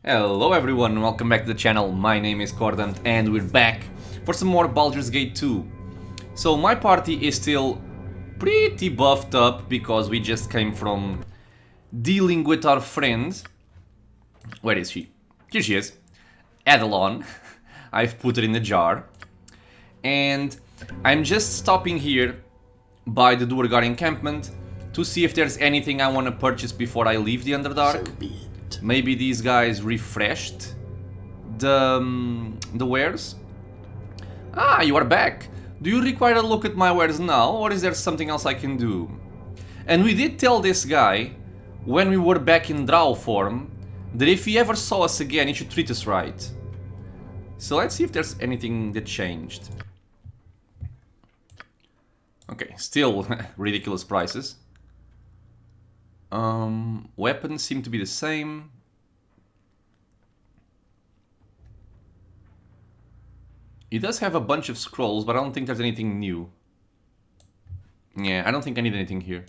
Hello everyone, welcome back to the channel. My name is Cordant and we're back for some more Baldur's Gate 2. So my party is still pretty buffed up because we just came from dealing with our friend. Where is she? Here she is. Eidolon. I've put her in a jar. And I'm just stopping here by the Duergar encampment to see if there's anything I want to purchase before I leave the Underdark. Maybe these guys refreshed the wares. Ah, you are back. Do you require a look at my wares now, or is there something else I can do? And we did tell this guy, when we were back in drow form, that if he ever saw us again, he should treat us right. So let's see if there's anything that changed. Okay, still ridiculous prices. Weapons seem to be the same. He does have a bunch of scrolls, but I don't think there's anything new. Yeah, I don't think I need anything here.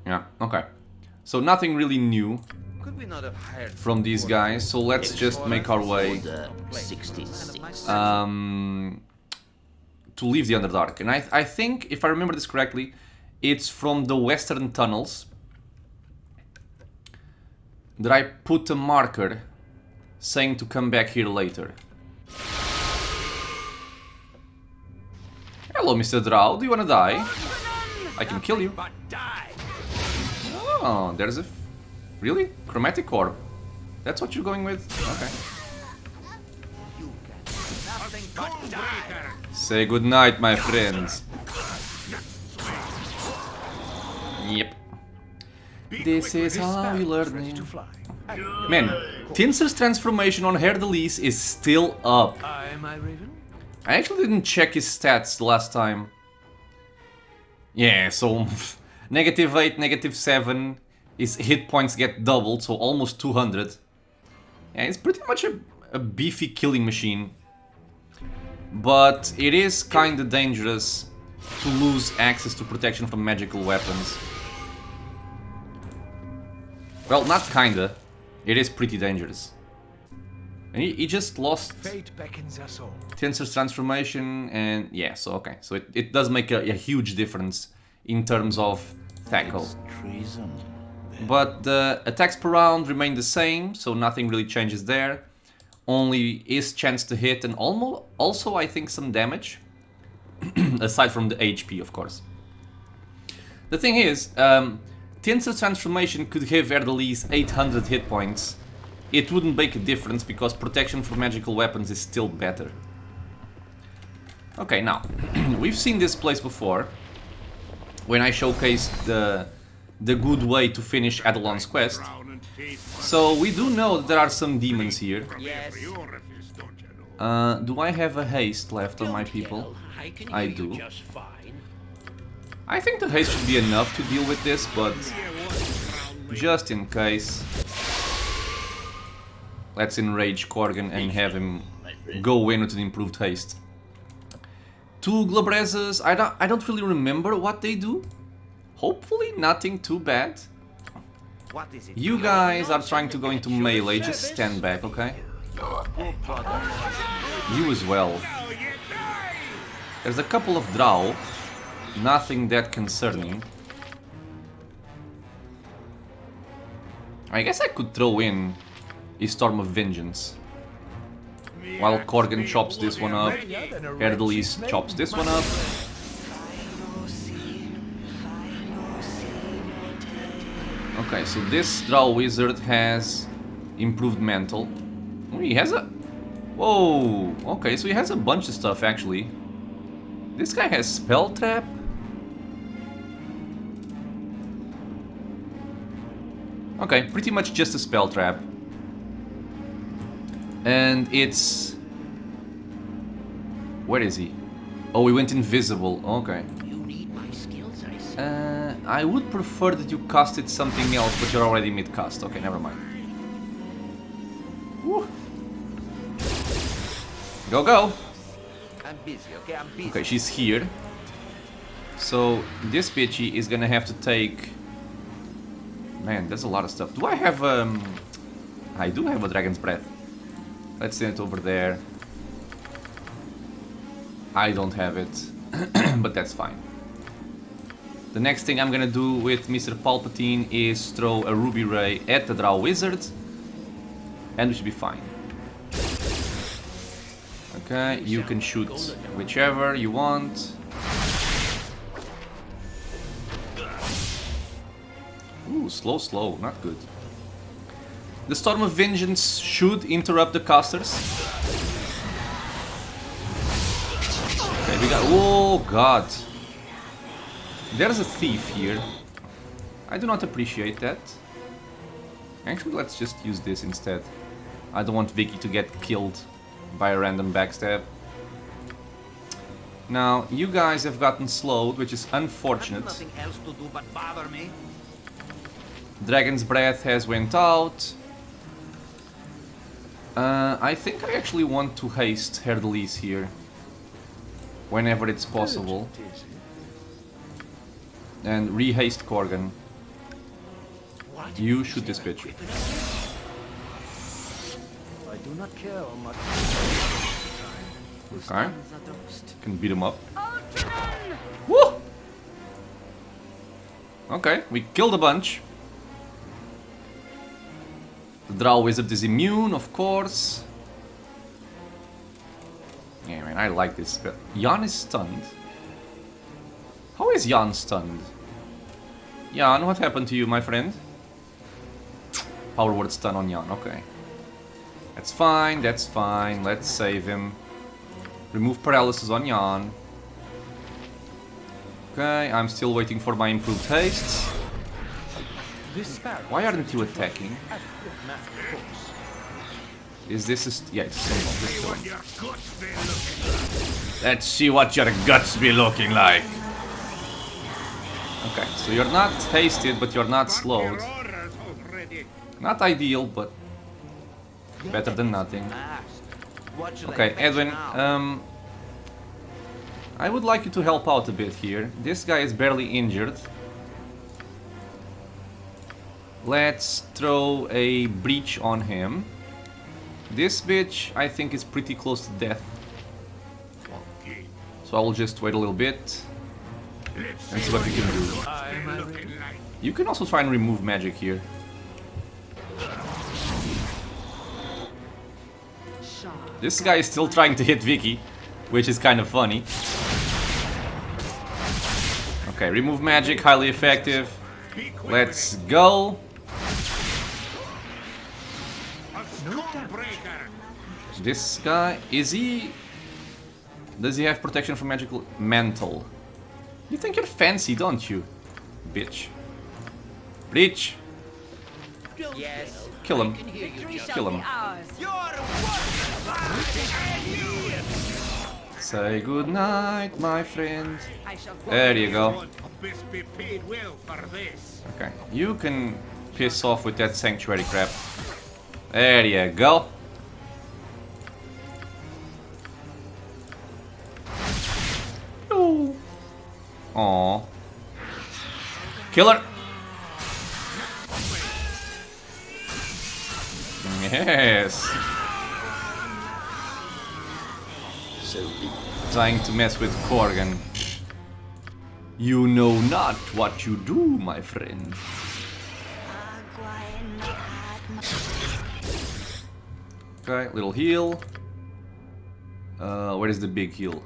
Yeah, okay. So nothing really new from these guys, so let's just make our way to leave the Underdark. And I think, if I remember this correctly, it's from the western tunnels that I put a marker saying to come back here later. Hello, Mr. Drow, do you wanna die? I can kill you. Oh, there's a... Really? Chromatic orb? That's what you're going with? Okay. Say goodnight, my friends. Yep. This is how you learn it. Man, Tinser's transformation on Herdelise is still up. I actually didn't check his stats the last time. Yeah, so -8, -7, his hit points get doubled, so almost 200. Yeah, it's pretty much a beefy killing machine. But it is kinda dangerous to lose access to protection from magical weapons. Well, not kinda. It is pretty dangerous. And he just lost Tinser's transformation, and yeah, so okay. So it does make a huge difference in terms of tackle. But the attacks per round remain the same, so nothing really changes there. Only his chance to hit, and also I think some damage. Aside from the HP, of course. The thing is, Tinser's transformation could give Herdelise 800 hit points. It wouldn't make a difference because protection from magical weapons is still better. Okay, now, we've seen this place before, when I showcased the good way to finish Eidolon's quest. So we do know that there are some demons here. Do I have a haste left on my people? I do. I think the haste should be enough to deal with this, but just in case, let's enrage Korgan and have him go in with an improved haste. Two Glabrezes, I don't really remember what they do. Hopefully nothing too bad. You guys are trying to go into melee, just stand back, okay? You as well. There's a couple of drow, nothing that concerning. I guess I could throw in a Storm of Vengeance. While Korgan chops this one up, Herdelise chops this one up. Okay, so this drow wizard has improved mantle. Oh, he has a... Whoa! Okay, so he has a bunch of stuff actually. This guy has spell trap. Okay, pretty much just a spell trap. And it's... Where is he? Oh, he went invisible. Okay. I would prefer that you casted something else, but you're already mid-cast. Okay, never mind. Woo. Go, go! Okay, she's here. So, this bitchy is gonna have to take Man, there's a lot of stuff. Do I have I do have a dragon's breath. Let's send it over there. I don't have it, but that's fine. The next thing I'm gonna do with Mr. Palpatine is throw a ruby ray at the drow wizard, and we should be fine. Okay, you can shoot whichever you want. Ooh, slow, not good. The Storm of Vengeance should interrupt the casters. Okay, we got... Oh, God. There's a thief here. I do not appreciate that. Actually, let's just use this instead. I don't want Vicky to get killed by a random backstab. Now, you guys have gotten slowed, which is unfortunate. Nothing else to do but bother me. Dragon's Breath has went out. I think I actually want to haste Herdelis here. Whenever it's possible. And rehaste Korgan. You shoot this bitch. I do not care much. Okay. Can beat him up. Woo! Okay, we killed a bunch. The drow wizard is immune, of course. Yeah, man, I like this spell. Jan is stunned. How is Jan stunned? Jan, what happened to you, my friend? Power word stun on Jan, okay. That's fine, that's fine. Let's save him. Remove paralysis on Jan. Okay, I'm still waiting for my improved hastes. Why aren't you attacking? Is this a... yeah, it's the same one. Let's see what your guts be looking like. Okay, so you're not hasted, but you're not slowed. Not ideal, but better than nothing. Okay, Edwin, I would like you to help out a bit here. This guy is barely injured. Let's throw a breach on him. This bitch, I think, is pretty close to death. So I will just wait a little bit and see what we can do. You can also try and remove magic here. This guy is still trying to hit Vicky, which is kind of funny. Okay, remove magic, highly effective. Let's go. This guy, is he... does he have protection from magical mantle? You think you're fancy, don't you? Bitch. Breach. Yes. Kill him. Kill him. Say goodnight, my friend. There you go. Okay, you can piss off with that sanctuary crap. There you go. Aww. Killer. Yes. So trying to mess with Korgan. You know not what you do, my friend. Okay, little heal. Where is the big heal?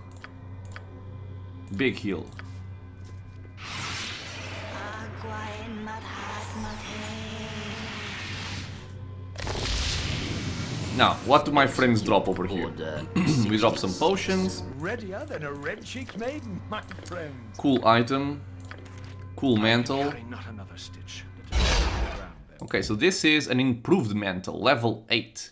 Big heal. Now, what do my friends drop over here? We drop some potions. Readier than a red-cheeked maiden, my friend. Cool item. Cool mantle. Not another stitch. Okay, so this is an improved mantle, level 8.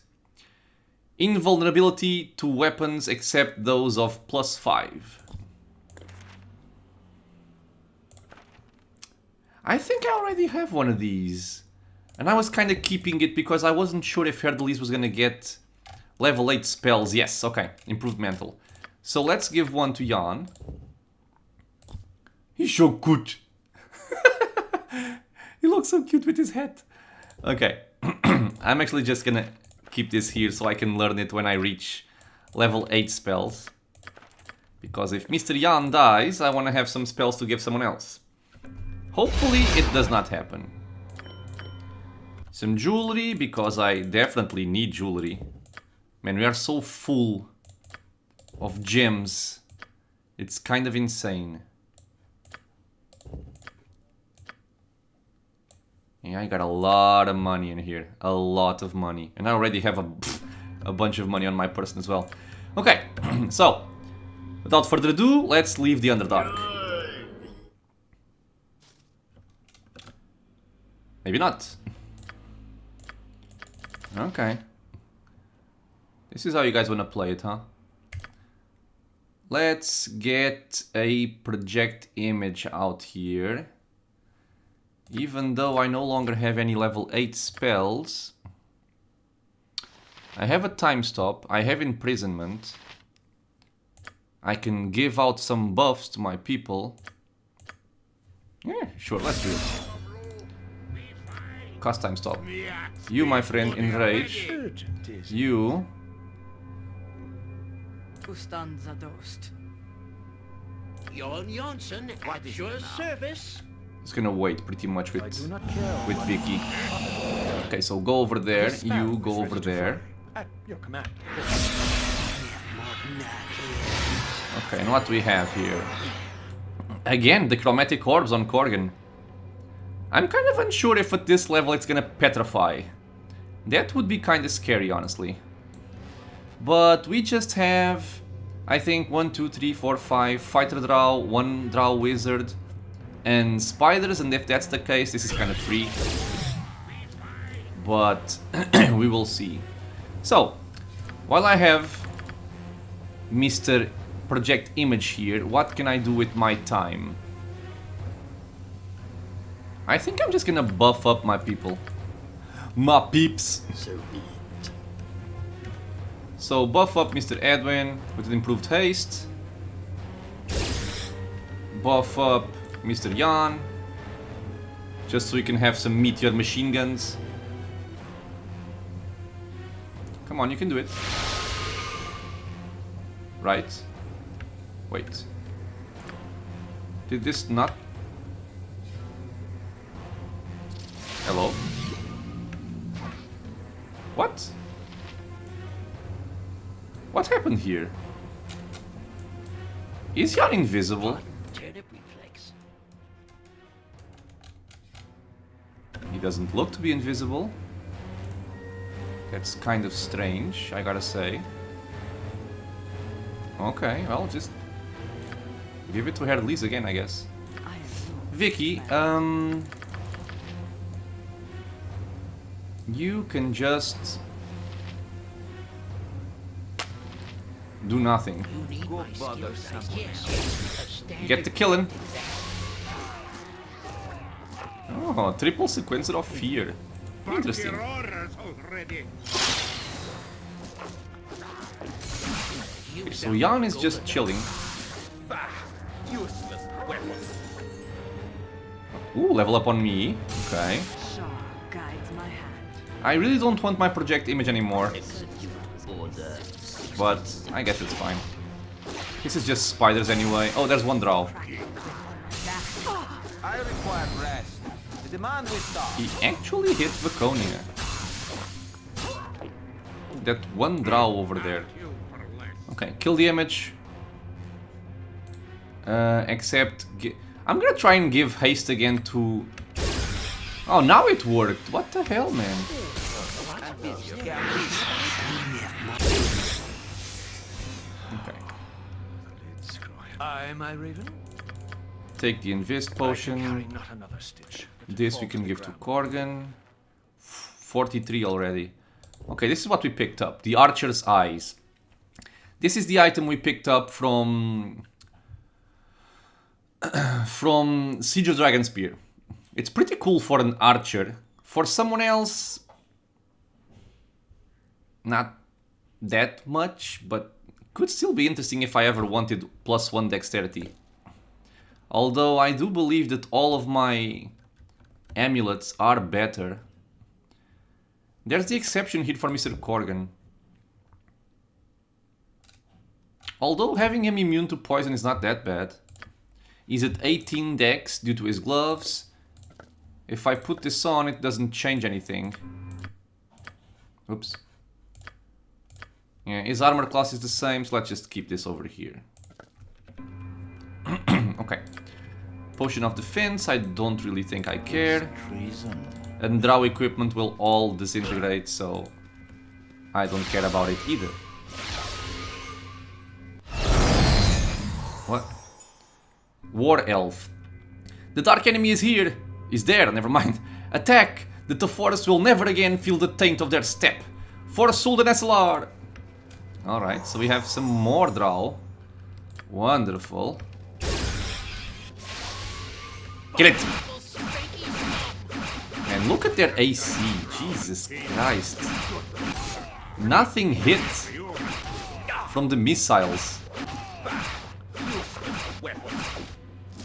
Invulnerability to weapons except those of +5. I think I already have one of these. And I was kind of keeping it because I wasn't sure if Herdelis was gonna get level 8 spells. Yes, okay, improved mantle. So let's give one to Jan. He's so good. He looks so cute with his hat. Okay. I'm actually just gonna keep this here so I can learn it when I reach level 8 spells. Because if Mr. Jan dies, I want to have some spells to give someone else. Hopefully it does not happen. Some jewelry, because I definitely need jewelry. Man, we are so full of gems. It's kind of insane. Yeah, I got a lot of money in here. A lot of money. And I already have a bunch of money on my person as well. Okay, so, without further ado, let's leave the Underdark. Maybe not. Okay. This is how you guys want to play it, huh? Let's get a project image out here. Even though I no longer have any level 8 spells. I have a time stop, I have imprisonment. I can give out some buffs to my people. Yeah, sure, let's do it. Cast time stop. You, my friend, enrage. You. Jon Johnson, at your service. It's gonna wait pretty much with Vicky. Okay, so go over there. You go over there. At your command. Okay, and what do we have here? Again, the chromatic orbs on Korgan. I'm kind of unsure if at this level it's gonna petrify. That would be kind of scary, honestly. But we just have, I think, 1, 2, 3, 4, 5 fighter drow, 1 drow wizard, and spiders, and if that's the case, this is kind of free. But we will see. So, while I have Mr. Project Image here, what can I do with my time? I think I'm just gonna buff up my people. My peeps! So buff up Mr. Edwin with an improved haste. Buff up Mr. Jan. Just so we can have some meteor machine guns. Come on, you can do it. Right. Wait. Did this not... Hello? What? What happened here? Is Jan invisible? He doesn't look to be invisible. That's kind of strange, I gotta say. Okay, well, just give it to her Liz again, I guess. Vicky, you can just do nothing. Get the killing. Oh, triple sequencer of fear. Interesting. Okay, so Jan is just chilling. Ooh, level up on me. Okay. I really don't want my project image anymore. But I guess it's fine. This is just spiders anyway. Oh, there's 1 drow. I require rest. The demand will stop. He actually hit Vaconia. That 1 drow over there. Okay, kill the image. Except... I'm gonna try and give haste again to... Oh, now it worked. What the hell, man? Okay. I, my raven. Take the invest potion. Not another stitch. This we can give to Korgan. 43 already. Okay, this is what we picked up. The Archer's Eyes. This is the item we picked up from Siege of Dragonspear. It's pretty cool for an archer. For someone else, not that much, but could still be interesting if I ever wanted +1 dexterity. Although I do believe that all of my amulets are better. There's the exception here for Mr. Corgan. Although having him immune to poison is not that bad. He's at 18 dex due to his gloves. If I put this on, it doesn't change anything. Oops. Yeah, his armor class is the same, so let's just keep this over here. Okay. Potion of defense, I don't really think I care. And drow equipment will all disintegrate, so I don't care about it either. What? War elf. The dark enemy is here. Is there, never mind. Attack! The forest will never again feel the taint of their step. For Sultan SLR! Alright, so we have some more drow. Wonderful. Kill it! And look at their AC. Jesus Christ. Nothing hit from the missiles.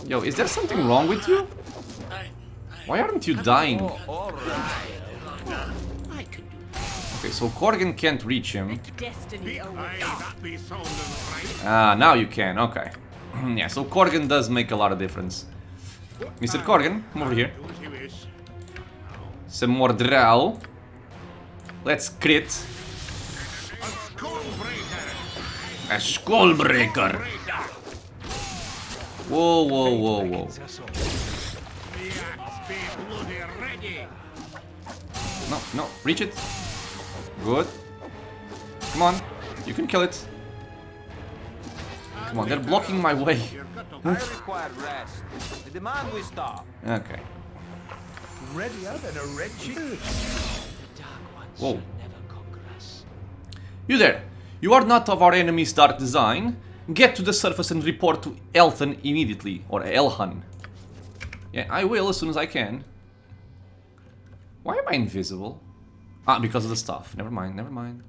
Yo, is there something wrong with you? Why aren't you dying? Okay, so Corgan can't reach him. Ah, now you can, okay. Yeah, so Corgan does make a lot of difference. Mr. Corgan, come over here. Some more drow. Let's crit. A skullbreaker. Whoa, whoa, whoa, whoa. No, no, reach it. Good. Come on, you can kill it. Come on, they're blocking my way. I require rest. The demand we stop. Okay. Readier than a red cheek. Whoa. You there. You are not of our enemy's dark design. Get to the surface and report to Elthan immediately. Or Elhan. Yeah, I will as soon as I can. Why am I invisible? Ah, because of the stuff. Never mind, never mind.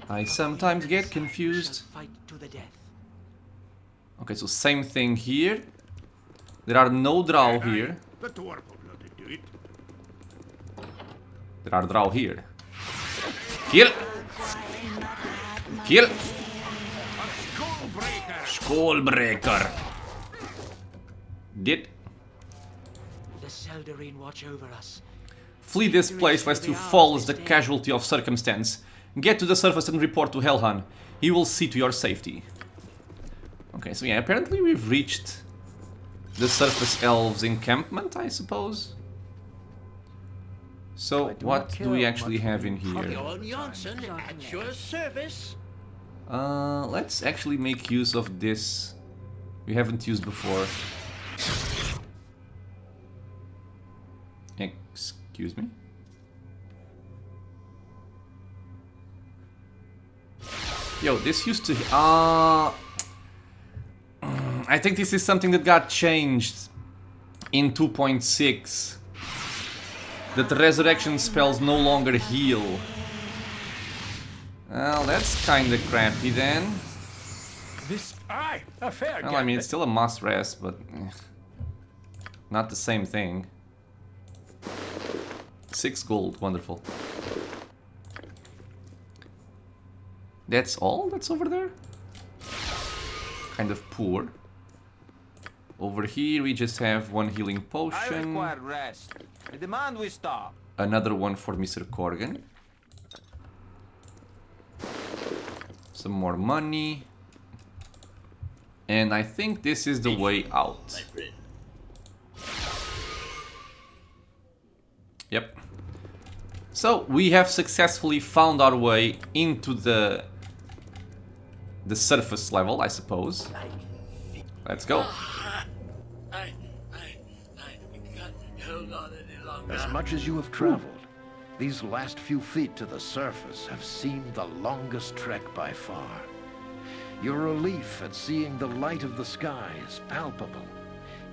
I sometimes get confused. Okay, so same thing here. There are no drow here. There are drow here. Kill! Kill! Skullbreaker! Did. The Seldarine watch over us. Flee this place lest you fall as the casualty of circumstance. Get to the surface and report to Helhan. He will see to your safety. Okay, so yeah, apparently we've reached the surface elves encampment, I suppose. So, what do we actually have in here? Johnson at your service. Let's actually make use of this. We haven't used before. Excuse me? Yo, this used to... I think this is something that got changed in 2.6. That the resurrection spells no longer heal. Well, that's kinda crappy then. This a fair. Well, I mean, it's still a must rest, but not the same thing. 6 gold, wonderful. That's all that's over there? Kind of poor. Over here we just have one healing I potion. require rest. The demand we stop. Another one for Mr. Corgan. Some more money. And I think this is the way out. Yep. So we have successfully found our way into the surface level, I suppose. Let's go. As much as you have traveled, these last few feet to the surface have seemed the longest trek by far. Your relief at seeing the light of the sky is palpable,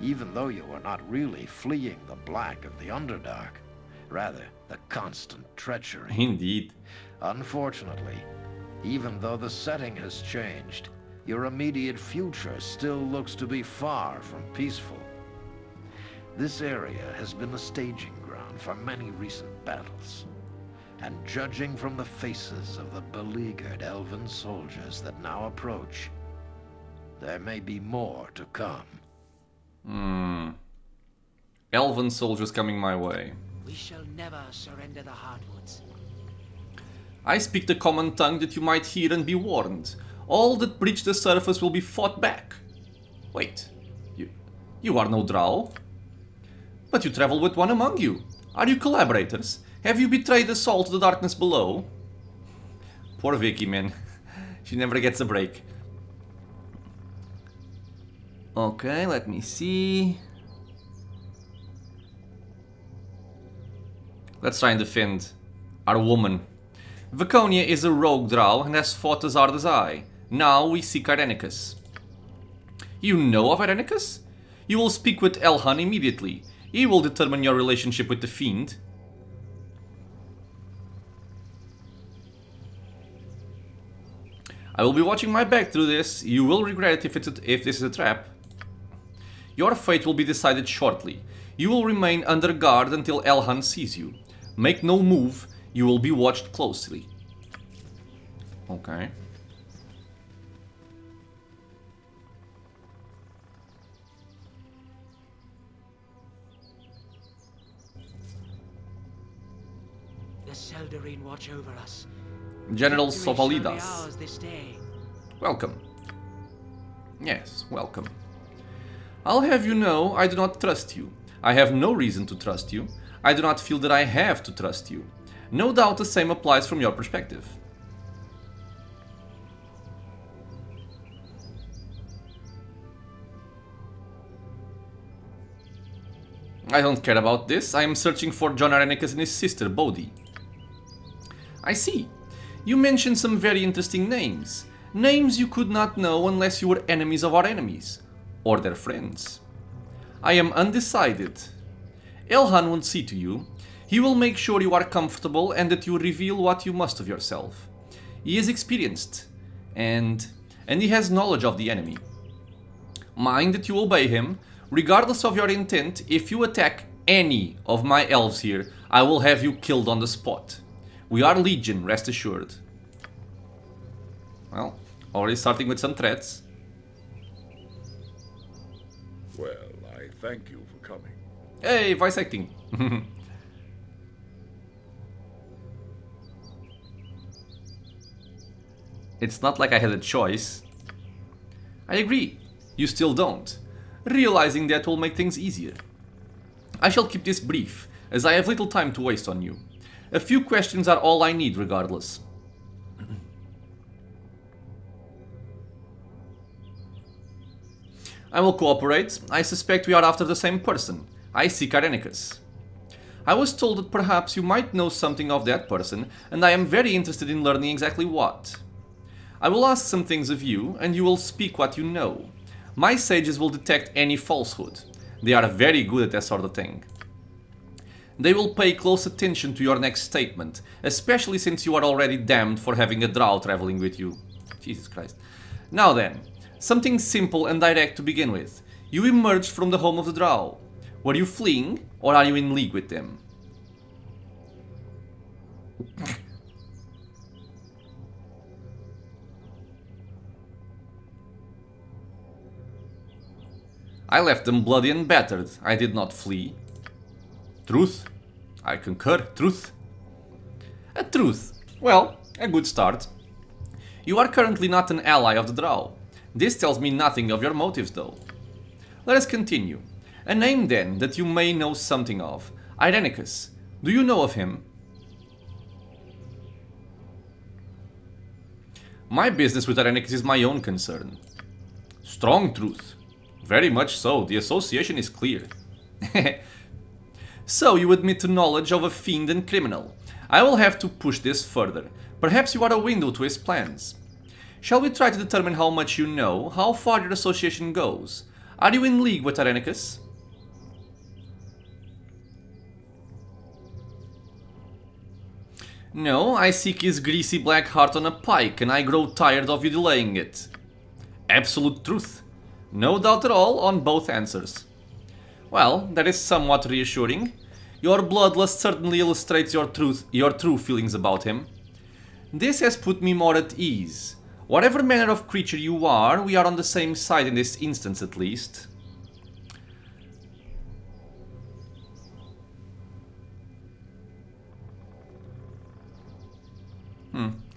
even though you are not really fleeing the black of the Underdark, rather the constant treachery. Indeed. Unfortunately, even though the setting has changed, your immediate future still looks to be far from peaceful. This area has been a staging ground, for many recent battles. And judging from the faces of the beleaguered elven soldiers that now approach, there may be more to come. Elven soldiers coming my way. We shall never surrender the hardwoods. I speak the common tongue that you might hear and be warned. All that breach the surface will be fought back. Wait, you are no drow? But you travel with one among you. Are you collaborators? Have you betrayed us all to the darkness below? Poor Vicky, man. She never gets a break. Okay, let me see. Let's try and defend our woman. Vaconia is a rogue drow and has fought as hard as I. Now we seek Irenicus. You know of Irenicus? You will speak with Elhan immediately. He will determine your relationship with the fiend. I will be watching my back through this. You will regret it if this is a trap. Your fate will be decided shortly. You will remain under guard until Elhan sees you. Make no move. You will be watched closely. Okay. The Seldarine watch over us. General Victory shall be Sovalidas. ours this day. Welcome. Yes, welcome. I'll have you know I do not trust you. I have no reason to trust you. I do not feel that I have to trust you. No doubt the same applies from your perspective. I don't care about this. I am searching for John Irenicus and his sister, Bhodi. I see. You mentioned some very interesting names. Names you could not know unless you were enemies of our enemies. Or their friends. I am undecided. Elhan won't see to you. He will make sure you are comfortable and that you reveal what you must of yourself. He is experienced. And he has knowledge of the enemy. Mind that you obey him. Regardless of your intent, if you attack any of my elves here, I will have you killed on the spot. We are legion, rest assured. Well, already starting with some threats. Well, I thank you for coming. Hey, voice acting. It's not like I had a choice. I agree. You still don't. Realizing that will make things easier. I shall keep this brief, as I have little time to waste on you. A few questions are all I need regardless. I will cooperate. I suspect we are after the same person. I seek Irenicus. I was told that perhaps you might know something of that person, and I am very interested in learning exactly what. I will ask some things of you, and you will speak what you know. My sages will detect any falsehood. They are very good at that sort of thing. They will pay close attention to your next statement, especially since you are already damned for having a drow traveling with you. Jesus Christ. Now then, something simple and direct to begin with. You emerged from the home of the drow. Were you fleeing, or are you in league with them? I left them bloody and battered. I did not flee. Truth. I concur. Truth. A truth. Well, a good start. You are currently not an ally of the drow. This tells me nothing of your motives, though. Let us continue. A name, then, that you may know something of. Irenicus. Do you know of him? My business with Irenicus is my own concern. Strong truth. Very much so. The association is clear. So, you admit to knowledge of a fiend and criminal. I will have to push this further. Perhaps you are a window to his plans. Shall we try to determine how much you know, how far your association goes? Are you in league with Irenicus? No, I seek his greasy black heart on a pike, and I grow tired of you delaying it. Absolute truth. No doubt at all on both answers. Well, that is somewhat reassuring. Your bloodlust certainly illustrates your true feelings about him. This has put me more at ease. Whatever manner of creature you are, we are on the same side in this instance at least.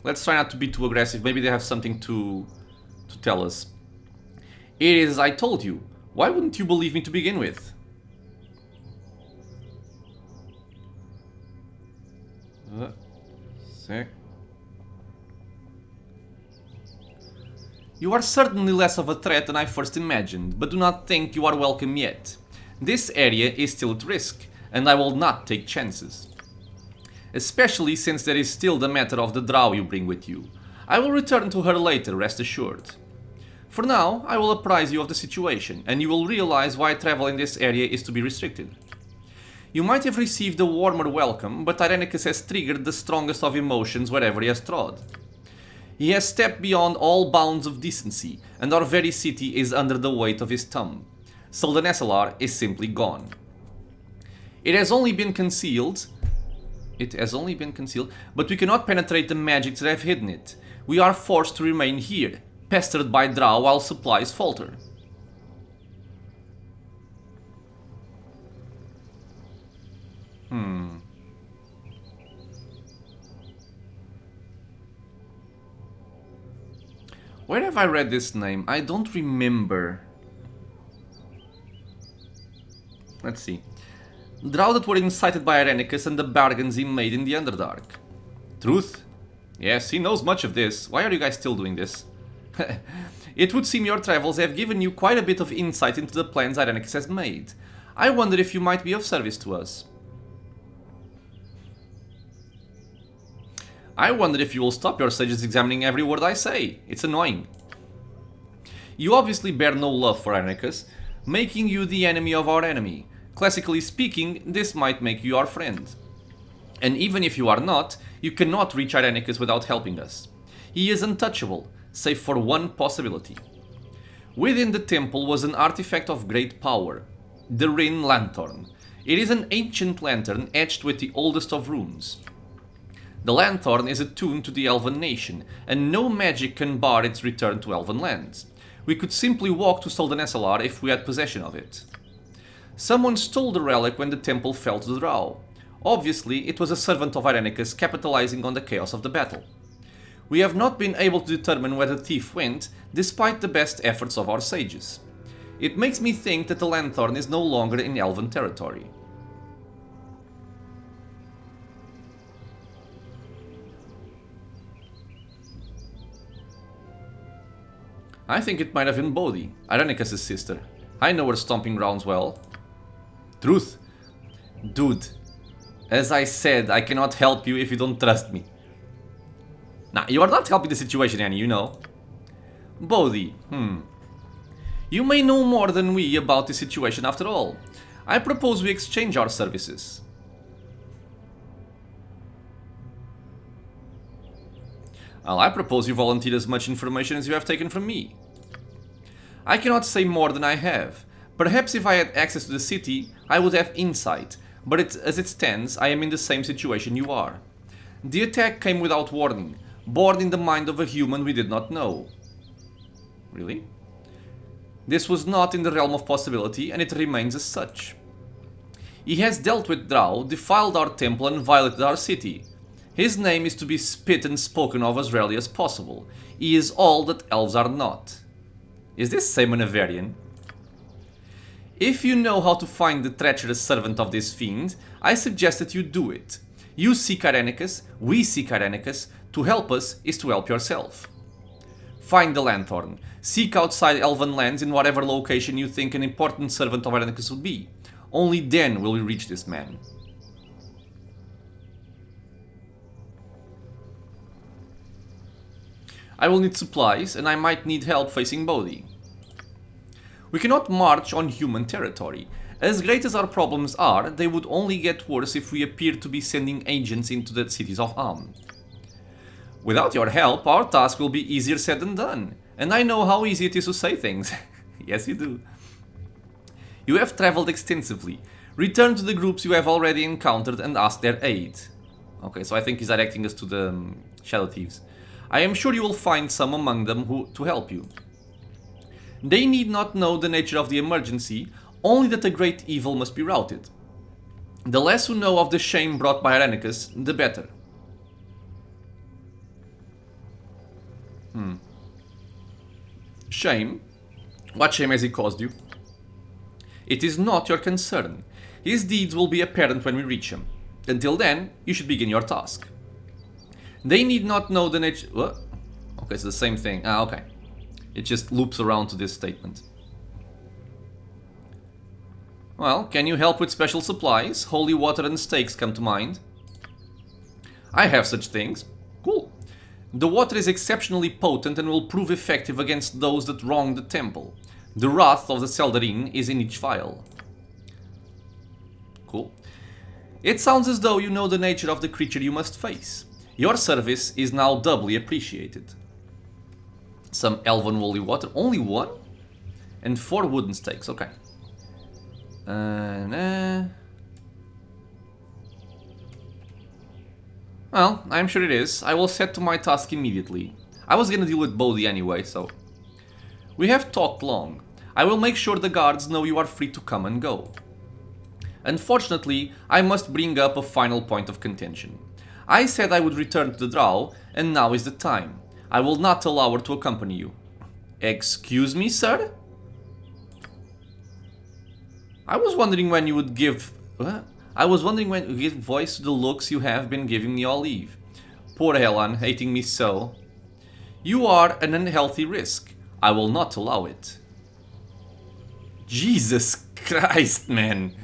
Let's try not to be too aggressive. Maybe they have something to tell us. It is as I told you. Why wouldn't you believe me to begin with? Sec. You are certainly less of a threat than I first imagined, but do not think you are welcome yet. This area is still at risk, and I will not take chances. Especially since there is still the matter of the drow you bring with you. I will return to her later, rest assured. For now, I will apprise you of the situation, and you will realize why travel in this area is to be restricted. You might have received a warmer welcome, but Irenicus has triggered the strongest of emotions wherever he has trod. He has stepped beyond all bounds of decency, and our very city is under the weight of his thumb. Soldanesselar is simply gone. It has only been concealed, but we cannot penetrate the magics that have hidden it. We are forced to remain here, pestered by drow while supplies falter. Where have I read this name? I don't remember. Let's see. Drow that were incited by Irenicus and the bargains he made in the Underdark. Truth? Yes, he knows much of this. Why are you guys still doing this? It would seem your travels have given you quite a bit of insight into the plans Irenicus has made. I wonder if you might be of service to us. I wonder if you will stop your sages examining every word I say. It's annoying. You obviously bear no love for Irenicus, making you the enemy of our enemy. Classically speaking, this might make you our friend. And even if you are not, you cannot reach Irenicus without helping us. He is untouchable, save for one possibility. Within the temple was an artifact of great power, the Rin Lanthorn. It is an ancient lantern etched with the oldest of runes. The Lanthorn is attuned to the Elven nation, and no magic can bar its return to Elven lands. We could simply walk to Soldanesselar if we had possession of it. Someone stole the relic when the temple fell to the drow. Obviously, it was a servant of Irenicus capitalizing on the chaos of the battle. We have not been able to determine where the thief went, despite the best efforts of our sages. It makes me think that the Lanthorn is no longer in Elven territory. I think it might have been Bhodi, Irenicus' sister. I know her stomping grounds well. Truth? Dude, as I said, I cannot help you if you don't trust me. Nah, you are not helping the situation, Annie, you know. Bhodi, You may know more than we about the situation after all. I propose we exchange our services. Well, I propose you volunteer as much information as you have taken from me. I cannot say more than I have. Perhaps if I had access to the city, I would have insight, but as it stands, I am in the same situation you are. The attack came without warning, born in the mind of a human we did not know. Really? This was not in the realm of possibility, and it remains as such. He has dealt with drow, defiled our temple, and violated our city. His name is to be spit and spoken of as rarely as possible. He is all that elves are not. Is this Simon a Varian? If you know how to find the treacherous servant of this fiend, I suggest that you do it. You seek Irenicus, we seek Irenicus. To help us is to help yourself. Find the Lanthorn. Seek outside Elven lands in whatever location you think an important servant of Irenicus would be. Only then will we reach this man. I will need supplies, and I might need help facing Bhodi. We cannot march on human territory. As great as our problems are, they would only get worse if we appeared to be sending agents into the cities of Am. Without your help, our task will be easier said than done. And I know how easy it is to say things. Yes, you do. You have traveled extensively. Return to the groups you have already encountered and ask their aid. Okay, so I think he's directing us to the Shadow Thieves. I am sure you will find some among them to help you. They need not know the nature of the emergency, only that a great evil must be routed. The less who know of the shame brought by Irenicus, the better. Shame? What shame has he caused you? It is not your concern. His deeds will be apparent when we reach him. Until then, you should begin your task. They need not know the nature... What? Okay, it's the same thing. Ah, okay. It just loops around to this statement. Well, can you help with special supplies? Holy water and stakes come to mind. I have such things. Cool. The water is exceptionally potent and will prove effective against those that wrong the temple. The wrath of the Seldarine is in each vial. Cool. It sounds as though you know the nature of the creature you must face. Your service is now doubly appreciated. Some elven holy water. Only one? And 4 wooden stakes. Okay. Well, I'm sure it is. I will set to my task immediately. I was gonna deal with Bhodi anyway, so... We have talked long. I will make sure the guards know you are free to come and go. Unfortunately, I must bring up a final point of contention. I said I would return to the drow, and now is the time. I will not allow her to accompany you. Excuse me, sir? I was wondering when you would give... I was wondering when you give voice to the looks you have been giving me all eve. Poor Helen, hating me so. You are an unhealthy risk. I will not allow it. Jesus Christ, man.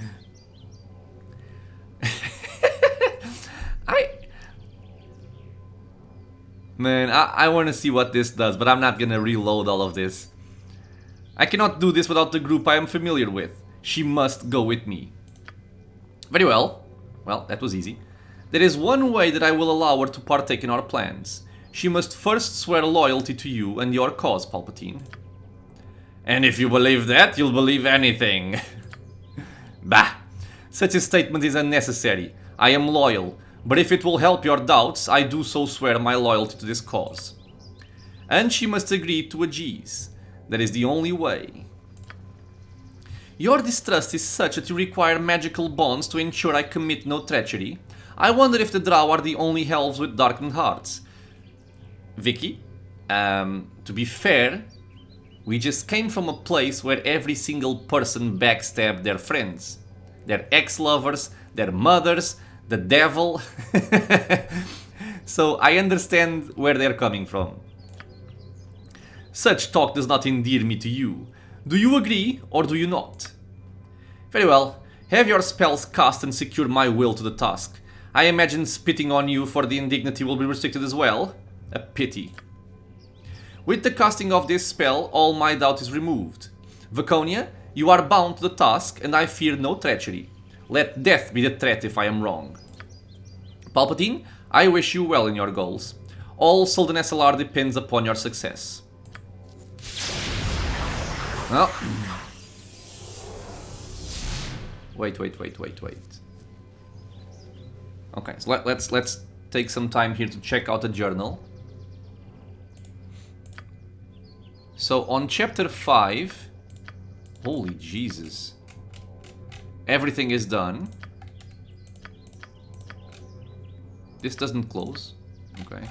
I want to see what this does, but I'm not gonna reload all of this. I cannot do this without the group I am familiar with. She must go with me. Very well. Well, that was easy. There is one way that I will allow her to partake in our plans. She must first swear loyalty to you and your cause, Palpatine. And if you believe that, you'll believe anything. Bah! Such a statement is unnecessary. I am loyal, but if it will help your doubts, I do so swear my loyalty to this cause. And she must agree to a G's. That is the only way. Your distrust is such that you require magical bonds to ensure I commit no treachery. I wonder if the drow are the only elves with darkened hearts. Vicky, to be fair, we just came from a place where every single person backstabbed their friends. Their ex-lovers, their mothers, the devil. So I understand where they're coming from. Such talk does not endear me to you. Do you agree, or do you not? Very well. Have your spells cast and secure my will to the task. I imagine spitting on you for the indignity will be restricted as well. A pity. With the casting of this spell, all my doubt is removed. Vaconia, you are bound to the task, and I fear no treachery. Let death be the threat if I am wrong. Palpatine, I wish you well in your goals. All Soldan SLR depends upon your success. Well... Wait. Okay, so let's take some time here to check out the journal. So on chapter 5, holy Jesus, everything is done. This doesn't close. Okay.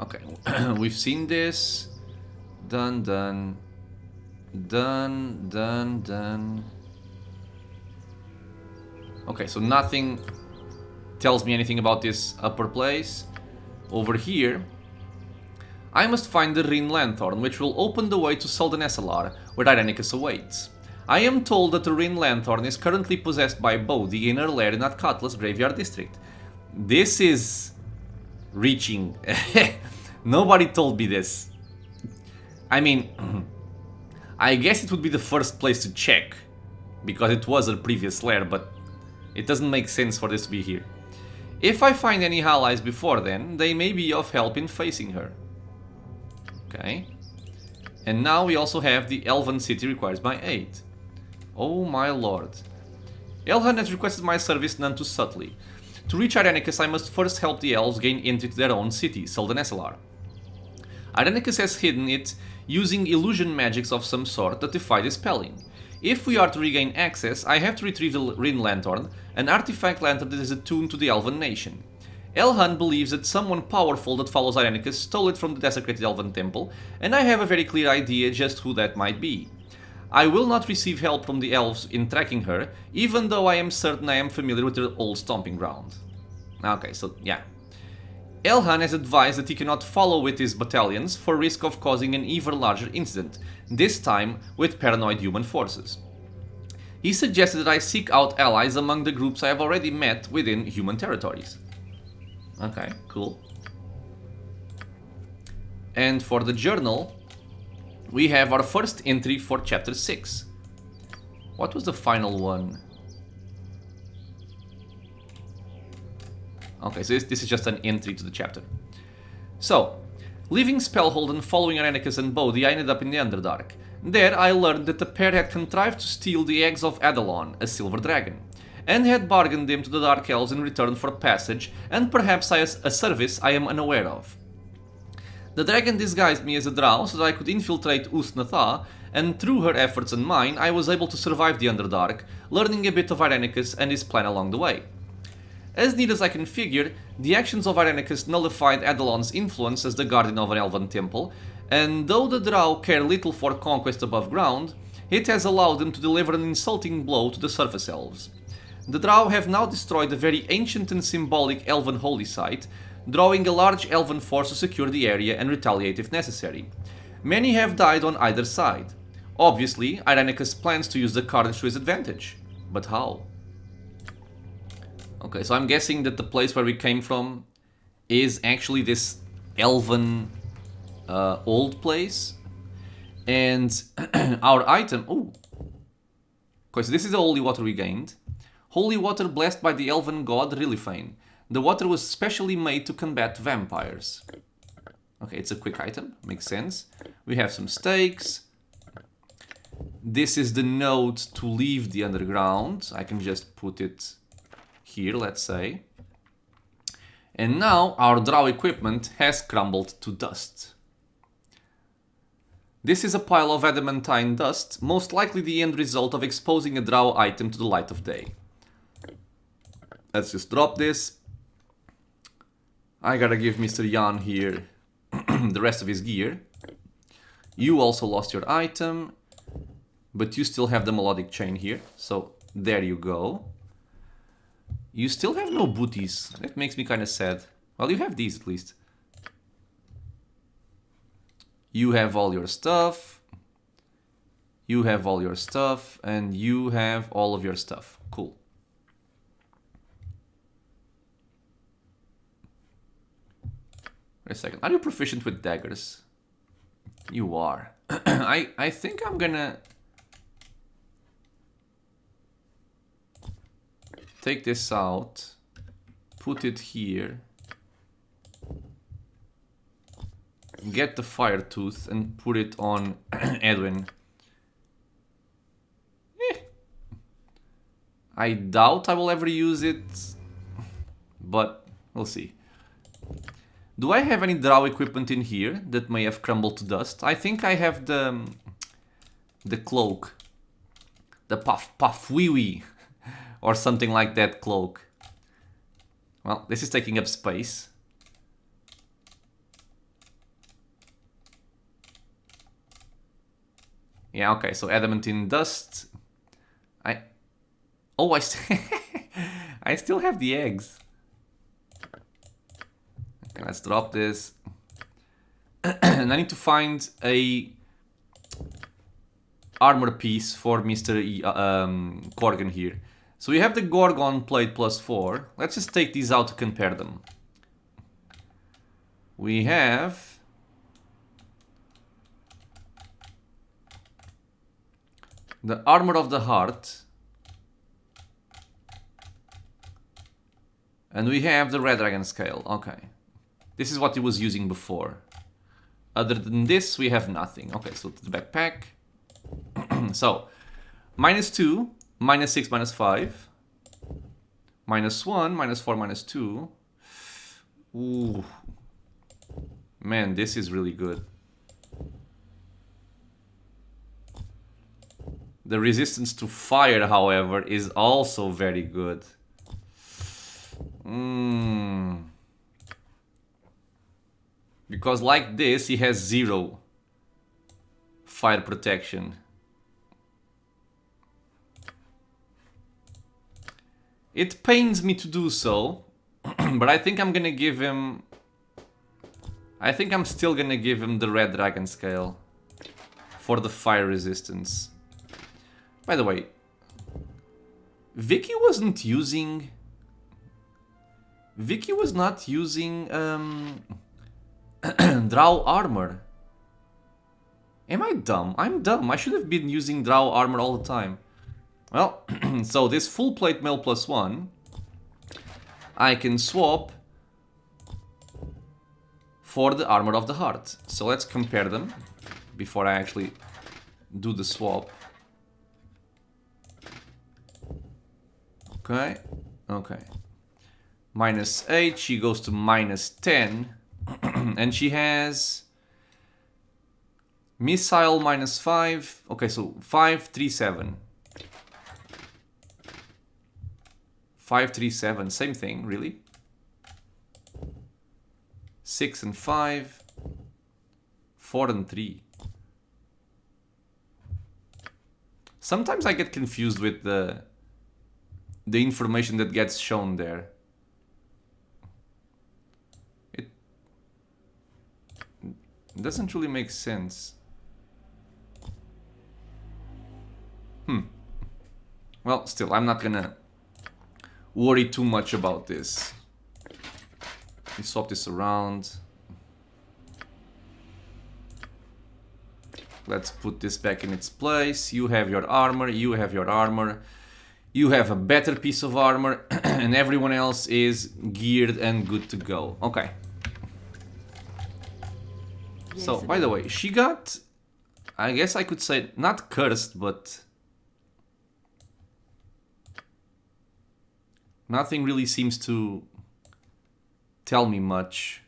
Okay, we've seen this. Done. Okay, so nothing tells me anything about this upper place. Over here, I must find the Rin Lanthorn, which will open the way to Soldan SLR, where Irenicus awaits. I am told that the Rin Lanthorn is currently possessed by Bhodi in her lair in Atkatla's graveyard district. This is... reaching. Nobody told me this. I mean, I guess it would be the first place to check, because it was her previous lair, but it doesn't make sense for this to be here. If I find any allies before then, they may be of help in facing her. Okay. And now we also have the Elven City requires my aid. Oh my lord. Elhan has requested my service none too subtly. To reach Irenicus, I must first help the elves gain entry to their own city, Selden-Esselar. Irenicus has hidden it using illusion magics of some sort that defy dispelling. If we are to regain access, I have to retrieve the Rin Lantern, an artifact lantern that is attuned to the Elven nation. Elhan believes that someone powerful that follows Irenicus stole it from the desecrated Elven temple, and I have a very clear idea just who that might be. I will not receive help from the elves in tracking her, even though I am certain I am familiar with her old stomping ground. Okay, so yeah. Elhan has advised that he cannot follow with his battalions for risk of causing an even larger incident, this time with paranoid human forces. He suggested that I seek out allies among the groups I have already met within human territories. Okay, cool. And for the journal, we have our first entry for chapter 6. What was the final one? Okay, so this is just an entry to the chapter. So, leaving Spellhold and following Irenicus and Bhodi, I ended up in the Underdark. There I learned that the pair had contrived to steal the eggs of Adalon, a silver dragon, and had bargained them to the Dark Elves in return for passage and perhaps a service I am unaware of. The dragon disguised me as a drow so that I could infiltrate Usnatha, and through her efforts and mine I was able to survive the Underdark, learning a bit of Irenicus and his plan along the way. As neat as I can figure, the actions of Irenicus nullified Adalon's influence as the guardian of an elven temple, and though the drow care little for conquest above ground, it has allowed them to deliver an insulting blow to the surface elves. The drow have now destroyed a very ancient and symbolic elven holy site, drawing a large elven force to secure the area and retaliate if necessary. Many have died on either side. Obviously, Irenicus plans to use the carnage to his advantage. But how? Okay, so I'm guessing that the place where we came from is actually this elven old place. And our item... Oh! Okay, so this is the holy water we gained. Holy water blessed by the elven god Rilifane. The water was specially made to combat vampires. Okay, it's a quick item, makes sense. We have some stakes. This is the node to leave the underground. I can just put it here, let's say. And now our drow equipment has crumbled to dust. This is a pile of adamantine dust, most likely the end result of exposing a drow item to the light of day. Let's just drop this. I gotta give Mr. Jan here the rest of his gear. You also lost your item, but you still have the melodic chain here, so there you go. You still have no booties. That makes me kind of sad. Well, you have these at least. You have all your stuff. You have all your stuff, and you have all of your stuff. Cool. Wait a second. Are you proficient with daggers? You are. I think I'm gonna take this out, put it here, get the fire tooth and put it on Edwin. I doubt I will ever use it, but we'll see. Do I have any drow equipment in here that may have crumbled to dust? I think I have the cloak, the puff wee wee, or something like that cloak. Well, this is taking up space. Yeah, okay, so adamantine dust. Oh, I still have the eggs. Okay, let's drop this. And I need to find a armor piece for Mr. Corgan here. So we have the Gorgon plate +4. Let's just take these out to compare them. We have the Armor of the Heart. And we have the Red Dragon Scale. Okay. This is what he was using before. Other than this, we have nothing. Okay, so the backpack. So, -2, -6, -5. -1, -4, -2. Ooh. Man, this is really good. The resistance to fire, however, is also very good. Because like this, he has 0 fire protection. It pains me to do so, but I think I'm gonna give him... I think I'm still gonna give him the red dragon scale for the fire resistance. By the way, Vicky wasn't using... Vicky was not using drow armor. Am I dumb? I'm dumb. I should have been using drow armor all the time. Well, so this full plate mail +1, I can swap for the armor of the heart. So let's compare them before I actually do the swap. Okay, okay. -8, she goes to -10, and she has missile -5. Okay, so 5, 3, 7. 5, 3, 7, same thing, really. 6 and 5, 4 and 3. Sometimes I get confused with the information that gets shown there. It doesn't really make sense. Well, still, I'm not gonna worry too much about this. Let's swap this around. Let's put this back in its place. You have your armor, you have your armor. You have a better piece of armor, and everyone else is geared and good to go. Okay. Yes, So, by the way, she got, I guess I could say, not cursed, but nothing really seems to tell me much.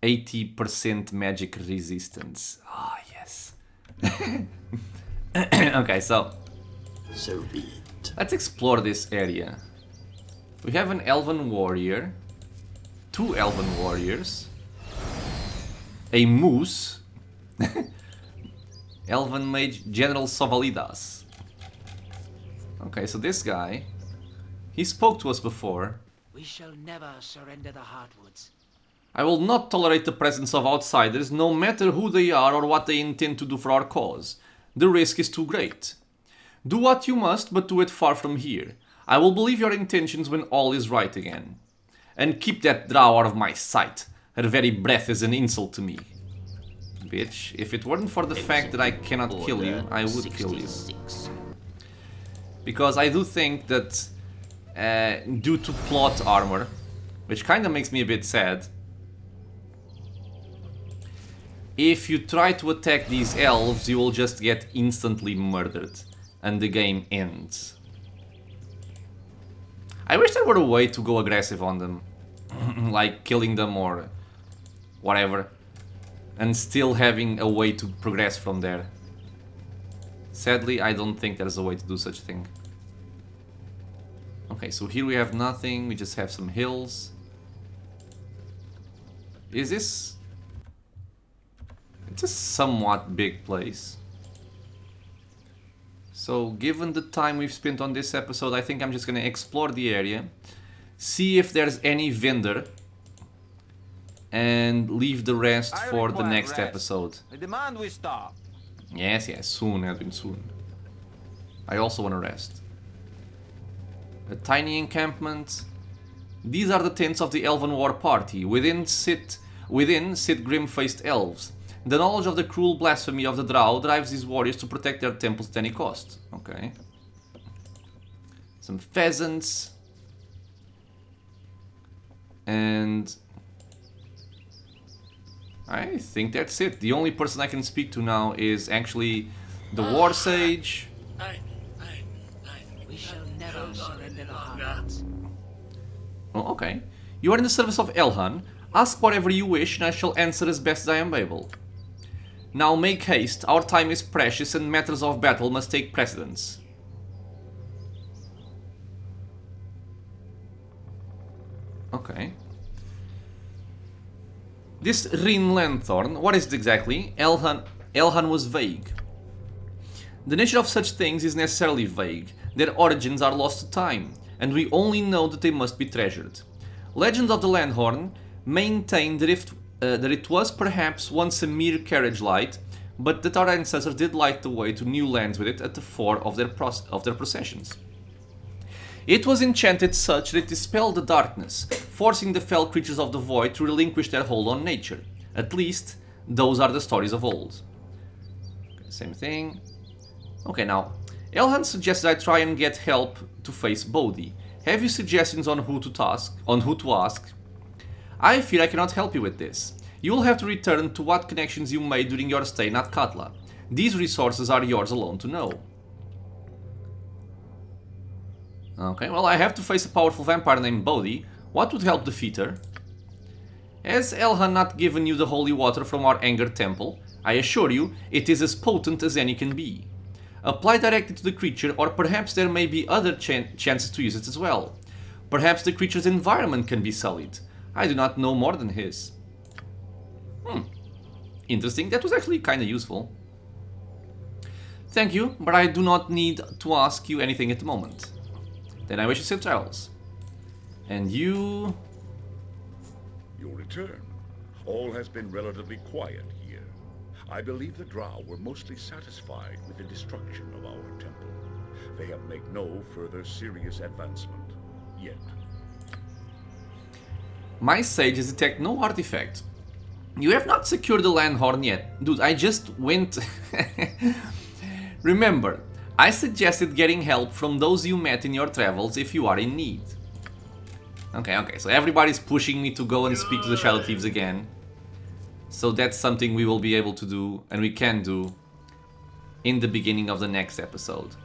80% magic resistance. Ah, yes. Okay, so So be it. let's explore this area. We have an elven warrior, 2 elven warriors, a moose, elven mage General Sovalidas. Okay, so this guy, he spoke to us before. We shall never surrender the Heartwoods. I will not tolerate the presence of outsiders, no matter who they are or what they intend to do for our cause. The risk is too great. Do what you must, but do it far from here. I will believe your intentions when all is right again. And keep that drow out of my sight. Her very breath is an insult to me. Bitch, if it weren't for the fact that I cannot kill you, I would kill you. Because I do think that due to plot armor, which kinda makes me a bit sad, if you try to attack these elves, you will just get instantly murdered, and the game ends. I wish there were a way to go aggressive on them, like killing them or whatever, and still having a way to progress from there. Sadly, I don't think there's a way to do such a thing. Okay, so here we have nothing, we just have some hills. Is this... It's a somewhat big place. So, given the time we've spent on this episode, I think I'm just gonna explore the area, see if there's any vendor, and leave the rest for the next episode. I demand we stop. Yes, yes, soon, Edwin, soon. I also want to rest. A tiny encampment. These are the tents of the Elven War Party. Within sit grim-faced elves. The knowledge of the cruel blasphemy of the drow drives these warriors to protect their temples at any cost. Okay. Some pheasants. And I think that's it. The only person I can speak to now is actually the War Sage. We shall never surrender our hearts. Oh, okay. You are in the service of Elhan. Ask whatever you wish and I shall answer as best I am able. Now make haste, our time is precious and matters of battle must take precedence. Okay. This Rin Lanthorn, what is it exactly? Elhan was vague. The nature of such things is necessarily vague. Their origins are lost to time, and we only know that they must be treasured. Legends of the Landhorn maintain that it was perhaps once a mere carriage light, but that our ancestors did light the way to new lands with it at the fore of their processions. It was enchanted such that it dispelled the darkness, forcing the fell creatures of the void to relinquish their hold on nature. At least, those are the stories of old. Okay, same thing. Okay, now, Elhan suggests I try and get help to face Bhodi. Have you suggestions on who to ask? I fear I cannot help you with this. You will have to return to what connections you made during your stay in Athkatla. These resources are yours alone to know. Okay, well, I have to face a powerful vampire named Bhodi. What would help defeat her? Has Elhan not given you the holy water from our Anger Temple? I assure you, it is as potent as any can be. Apply directly to the creature, or perhaps there may be other chances to use it as well. Perhaps the creature's environment can be sullied. I do not know more than his. Interesting, that was actually kinda useful. Thank you, but I do not need to ask you anything at the moment. Then I wish you safe travels. And you... Your return. All has been relatively quiet here. I believe the drow were mostly satisfied with the destruction of our temple. They have made no further serious advancement yet. My sages detect no artifact. You have not secured the Landhorn yet. Dude, I just went... Remember, I suggested getting help from those you met in your travels if you are in need. Okay, so everybody's pushing me to go and speak to the Shadow Thieves again. So that's something we will be able to do, and we can do, in the beginning of the next episode.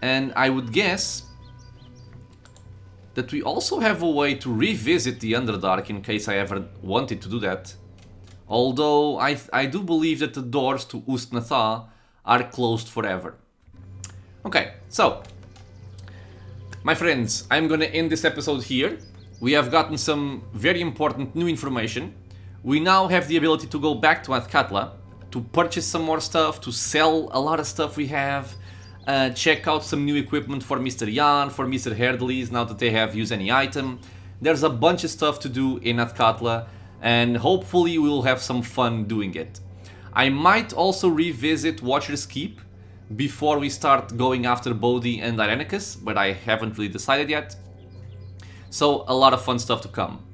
And I would guess that we also have a way to revisit the Underdark in case I ever wanted to do that. Although I do believe that the doors to Ustnatha are closed forever. Okay, so, my friends, I'm gonna end this episode here. We have gotten some very important new information. We now have the ability to go back to Athkatla, to purchase some more stuff, to sell a lot of stuff we have, check out some new equipment for Mr. Jan, for Mr. Herdleys, now that they have used any item. There's a bunch of stuff to do in Athkatla, and hopefully we'll have some fun doing it. I might also revisit Watcher's Keep before we start going after Bhodi and Irenicus, but I haven't really decided yet. So, a lot of fun stuff to come.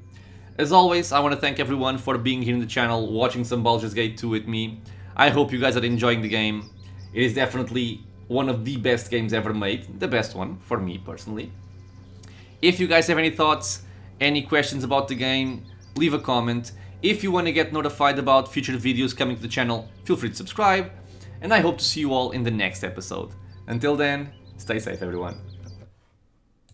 As always, I want to thank everyone for being here in the channel, watching some Baldur's Gate 2 with me. I hope you guys are enjoying the game. It is definitely one of the best games ever made, the best one, for me personally. If you guys have any thoughts, any questions about the game, leave a comment. If you want to get notified about future videos coming to the channel, feel free to subscribe. And I hope to see you all in the next episode. Until then, stay safe everyone.